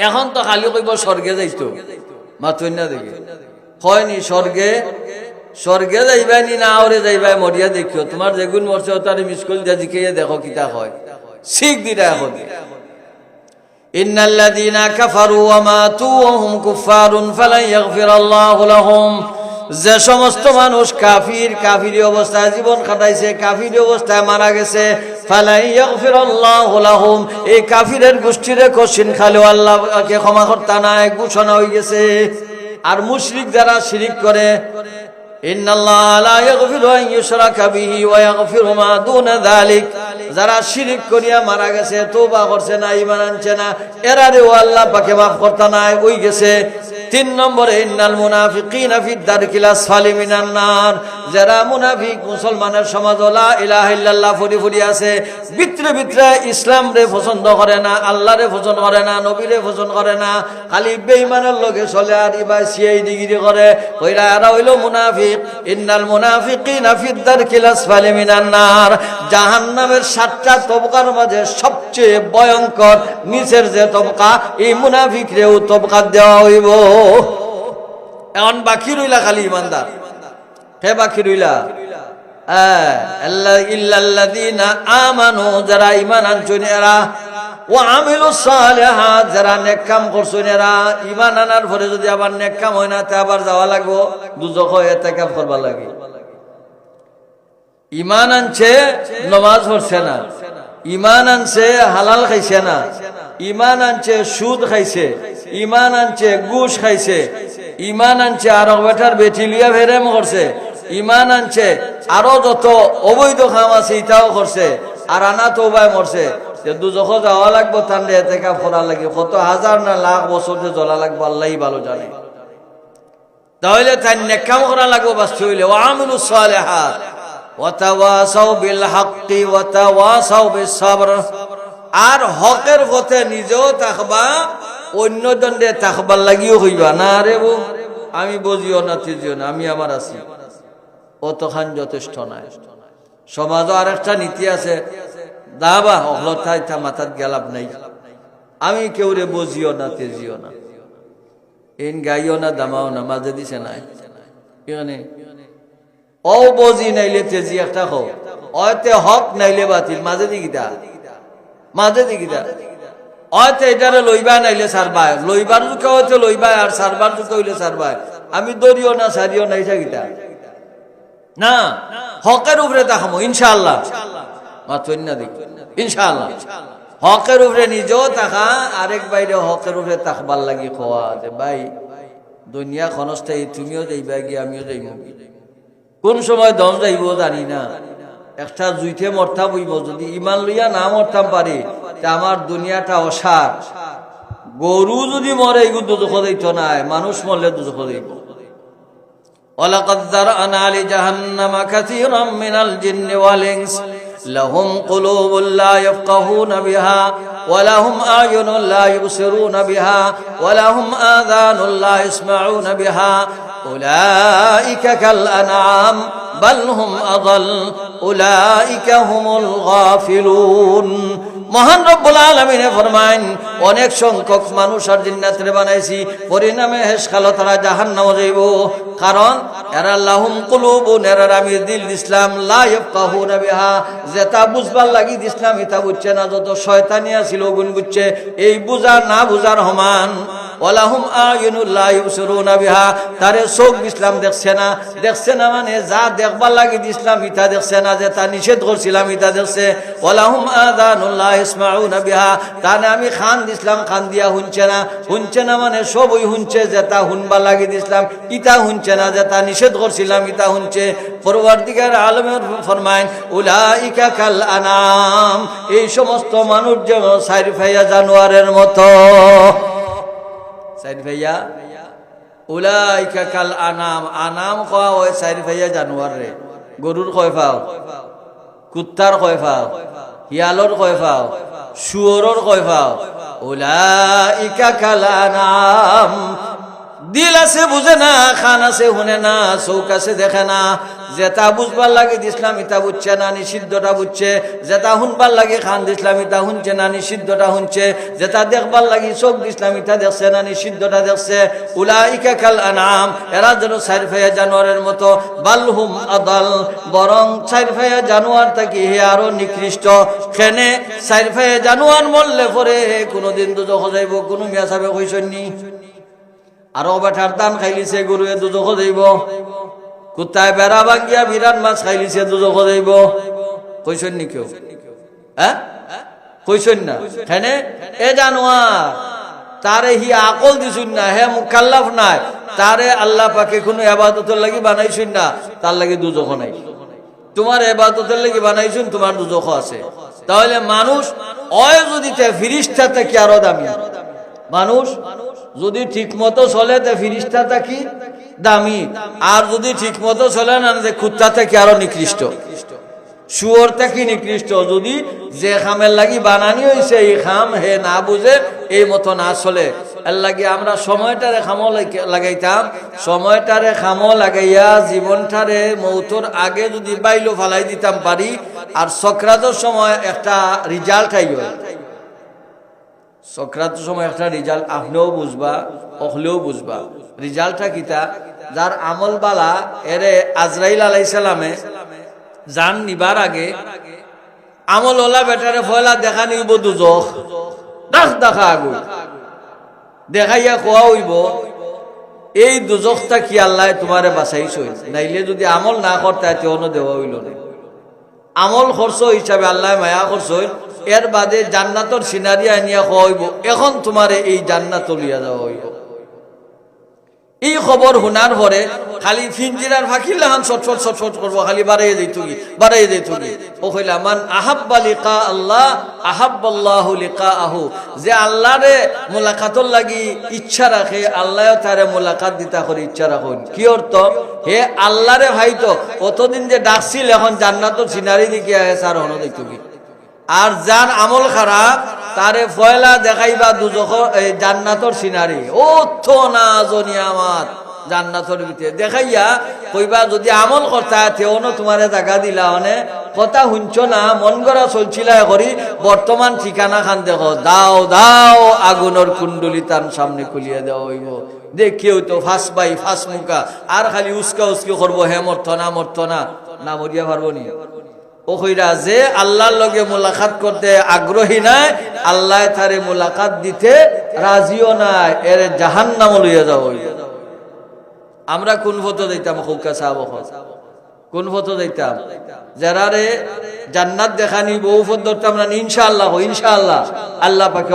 এখন তো খালি কইব স্বর্গে যাইতো মাতুই না দেখে হয়নি স্বর্গে যাইবাই নি না আওরে যাইবাই মরিয়া দেখিও তোমার যেগুন মরছে তার মিসকল দিয়া জিকে দেখো কিতা হয় শিখ দিরা এখন ইন্নাল্লাযীনা কাফারু ওয়া মাতু ওয়া হুম কুফফারুন ফালান ইয়াগফিরাল্লাহু লাহুম যে সমস্ত মানুষ কাফিরি অবস্থায় জীবন কাটাইছে কাফিরি অবস্থায় মারা গেছে ফালাই ইয়াগফিরাল্লাহু লাহুম এই কাফিরের গোষ্ঠীরে কঠিন খালেও আল্লাহকে ক্ষমা করতে নাই ঘোষণা হয়ে গেছে। আর মুশরিক যারা শিরিক করে ইন্নাল্লাহা লা ইয়াগফিরু আন ইউশরাকা বিহি ওয়া ইয়াগফিরু মা দুনা যালিক যারা শিরিক করিয়া মারা গেছে তওবা করছে না ঈমান আনছে না এরারেও আল্লাহ পাকে maaf করতে নাই ওই গেছে। 3 নম্বরে ইন্নাল মুনাফিকিনা ফি দারকিল আসফালি মিনান নার যারা মুনাফিক মুসলমানের সমাজ লা ইলাহা ইল্লাল্লাহ ফুরি আছে ভিতরে ইসলাম রে পছন্দ করে না আল্লাহ রে পছন্দ করে না নবী রে পছন্দ করে না খালি বেঈমানের লগে চলে আর ইবা সিআইডি গিরি করে কইরা এরা হইল মুনাফিক। ইন্নাল মুনাফিকিনা ফি দারকিল আসফালি মিনান নার জাহান্নামের 7টা তবকার মাঝে সবচেয়ে ভয়ঙ্কর নিচের যে তবকা এই মুনাফিকরেও তবকা দেওয়া হইব। এখন বাকি রইলা খালি ইমানদার হে বাকি রইলা ইল্লাল্লাযীনা আমানু যারা ঈমান আনছেন এরা ওয়া আমিলুস সালিহাত যারা নেক কাম করছেন এরা ঈমান আনার পরে যদি আবার নেক কাম হয় না তে আবার যাওয়া লাগবে দুজখে ইতিকাফ করবা লাগে। ঈমান আনছে নামাজ পড়ছে না ঈমান আনছে হালাল খাইছে না ঈমান আনছে সুদ খাইছে ঈমান আনছে ঘুষ খাইছে ঈমান আনছে আর বেটার বেটিলিয়া ফেরেম করছে ঈমান আনছে আরো যত অবৈধ কাম আছে এটাও করছে আর আনা তওবায় মরছে যে দুজখ যাওয়া লাগবে তার ইতিকাফ করা লাগে কত হাজার না লাখ বছর যে জ্বলা লাগবে আল্লাহই ভালো জানে। তাহলে তার নেক কাম করা লাগবে বাঁচতে হইলে ওয়া আমিলুস সালিহাত ওয়া তাওয়াসাউ বিল হাক্কি ওয়া তাওয়াসাউ বিস সাবর আর হকের পথে নিজেও থাকবা অন্য দণ্ডে থাকবার লাগিও হইবা না রে বউ আমি বুঝিও না তিজিও না আমি আমার আছি অতখান যথেষ্ট নাই। সমাজও আর একটা নীতি আছে দাবা অহলতায় তা মাথাত গেলাপ নাই আমি কেউ রে বুঝিও না তেজিও না এন গাইও না দামাও না মাঝে দিছে নাই এখানে ও বুঝি নাইলে তেজি একটা হও অতে হক নাইলে বাতিল মাঝে দিকিতা অতে এটারে লইবা নাইলে সারবাই লইবার যুকে হতে লইবা আর সারবার যুকে হইলে সারবাই আমি দরিও না সারিও নাই থাকিতা না হকের উপরে তাকামো ইনশাআল্লাহ মাতুন না দেখি ইনশাআল্লাহ হকের উপরে নিজেও তাকা আরেক বাইরে হকের উপরে তাকবার লাগি খোয়া যে ভাই দুনিয়া ক্ষণস্থায়ী তুমিও যাইবা গিয়ে আমিও যাইব কোন সময় দম যাইব জানি না একটা জুইতে মরতাম হইব যদি ইমান লইয়া না মরতাম পারি তা আমার দুনিয়াটা অসার গরু যদি মরে এগুলো দুঃখ দিত নাই মানুষ মরলে দুঃখ দিব। ওয়ালাকাদ যারআনা লিজাহান্নামা কাসীরাম মিনাল জিন্নি ওয়াল ইনস লাহুম কুলুবুন লা ইয়াফকাহুনা বিহা ওয়া লাহুম আ'য়ুনুন লা ইবসিরুনা বিহা ওয়া লাহুম আযানুন লা ইসমাউনা বিহা উলাইকা কাল আনআম বাল হুম আযাল উলাইকা হুমুল গাফিলুন। মহান রব্বুল আলামিন ফরমায়েন অনেক সংখ্যক মানুষ আর জিন্নাতরে বানাইছি পরিণামে হেশখালো তারা জাহান্নামে যাইব কারণ এরা লাহুম কুলুবুন এরা আমি দিল ইসলাম লা ইয়াফকাহুনা বিহা যেটা বুঝবার লাগি ইসলাম এটা বুঝছে না যত শয়তানিয়া ছিল গুণ বুঝছে এই বুঝা না বুঝার সমান। ওয়ালাহুম আ'য়ুনুন লা ইবসিরুনা বিহা তারে চোখ ইসলাম দেখছে না মানে যা দেখবার লাগি ইসলাম ইটা দেখছে না যেটা নিষেধ করছিলাম ইটা দেখছে। ওয়ালাহুম আযানুন লা ইসমাউনা বিহা তানে আমি খান দিছিলাম খান দিয়া শুনছে না মানে সবই শুনছে যেটা শুনবার লাগি ইসলাম ইটা শুনছে না যেটা নিষেধ করছিলাম ইটা শুনছে। পরওয়ারদিগার আলমের ফরমায়েন উলাইকা কাল আনাম এই সমস্ত মানুষ যেমন চার পাইয়া জানোয়ারের মতো চার ভাইয়া উলাইকা কাল আনাম আনাম কওয়া ওই চার ভাইয়া জানোয়ার রে গরুর কয় পাও কুত্তার কয় পাও হিয়ালর কয় পাও শুয়োরের কয় পাও উলাইকা কাল আনাম দিল আছে বুঝে না, খান আছে শুনে না, চৌক আছে দেখে না। যেটা বুঝবার লাগে দিসলাম ইটা বুঝছে না, নিষিদ্ধটা বুঝছে। যেটা শুনবার লাগে খান দিসলাম ইটা শুনছে না, নিষিদ্ধটা শুনছে। যেটা দেখবার লাগে চোখ দিসলাম ইটা দেখছে না, নিষিদ্ধটা দেখছে। উলাইকা কাল আনআম, এরা যেন চার পায়া জানোয়ারের মতো। বালহুম আদাল, বরং চার পায়া জানোয়ার থাকি হে আরো নিকৃষ্ট। খেনে চার পায়া জানোয়ার মরলে পরে কোনোদিন দুজখ যাইব, কোনো মিয়া সাহেব কইসনি। আরো বেঠার দান খাইলিছে গরুয়ে দুজখ যাইব। কুত্তায় বেড়া ভাঙ্গিয়া বিরাট মাছ খাইলিছে দুজখ যাইব। কইসন নি কেউ? হ্যাঁ কইসন না। হেনে এ জানোয়ার তারে হি আকল দিছুন না, হে মুকাল্লাফ নাই, তারে আল্লাহ পাকে কোনো ইবাদতের লাগি বানাইছুন না, তার লাগি দুজখ নাই। তোমার ইবাদতের লাগি বানাইছুন, তোমার দুজখ আছে। তাহলে মানুষ অয় যদি ফিরিস্তা থেকে আরো দামি। মানুষ যদি ঠিক মতো চলে তে ফিরিস্তা থাকি দামি, আর যদি ঠিক মতো চলে না কুত্তা থেকে আরো নিকৃষ্ট, শুয়োর থেকে নিকৃষ্ট। যদি যে খামের লাগি বানানি হয়েছে এই খাম হে না বুঝে, এই মতো না চলে, এর লাগি আমরা সময়টারে খামো লাগাইতাম। সময়টারে খামো লাগাইয়া জীবনটারে মৌতর আগে যদি বাইলো ফালাই দিতাম পারি, আর সক্রাতের সময় একটা রিজাল্ট আইব। সক্রাতের সময় একটা রিজাল্ট আপনিও বুঝবা, অহলেও বুঝবা। রিজাল্টটা কিতা? যার আমল বালা এরে আজরাইল আলাইহিস সালামে জান নিবার আগে আমল ওলা বেটারে ফয়লা দেখা নিব দুজখ, দাখ দেখা আগুন দেখাইয়া খোয়া হইব এই দুজখটা কি আল্লাহ তোমারে বাঁচাইছই, নাইলে যদি আমল না করতে তেও দেওয়া হইল না। আমল খরচ হিসাবে আল্লাহ মায়া খরচ, এর বাদে জান্নাতর সিনারি আনিয়া খোয়া হইব, এখন তোমারে এই জান্নাত লিয়া যাওয়া হইব। এই খবর শোনার পরে খালি ফিঞ্জিরার ফাঁকিল লাহান ছটফট ছটফট করবো, খালি বাড়াইয়ে দিতুগি বাড়াইয়ে দিতুগি। ও কইলা মান আহাব্বা লিকা আল্লাহ আহাব্বাল্লাহু লিকাআহু, যে আল্লাহরে মুলাকাতর লাগি ইচ্ছা রাখে আল্লাহ তারে মুলাকাত দিতা করে ইচ্ছা রাখুন। কি অর্থ? হে আল্লাহরে ভাই তো অতদিন যে ডাকছিল, এখন জান্নাতের সিনারি দিকে আসার হন দিতুগি। আর যার আমল খারাপ তারে ফয়লা দেখাইবা দুজখ জান্নাতর সিনারি, ও তো না জনি আমার জান্নাতর ভিতরে দেখাইয়া কইবা যদি আমল করতা তেও তোমারে জায়গা দিলা, অনে কথা শুনছ না, মন গড়া চলছিল করি বর্তমান ঠিকানা খান দেখো, দাও দাও আগুনের কুণ্ডলি তার সামনে খুলিয়ে দেওয়া হইব। দেখিও তো ফাঁস বাই ফাঁস মুখা, আর খালি উস্কা উস্কি করবো, হে মরত না, না মরিয়া পারবো নি। ও কইরা যে আল্লাহর লগে মুলাকাত করতে আগ্রহী নাই, আল্লাহ তারে মুলাকাত দিতে রাজিও নাই, এর জাহান্নাম লইয়া যাও। আমরা কোন ফটো দিতাম? খৌকা সাহাব কোন ফটো দিতাম? যারারে জান্নাত দেখানি বউ ফটো ধরতাম না। ইনশাআল্লাহ ইনশাআল্লাহ আল্লাহ পাকে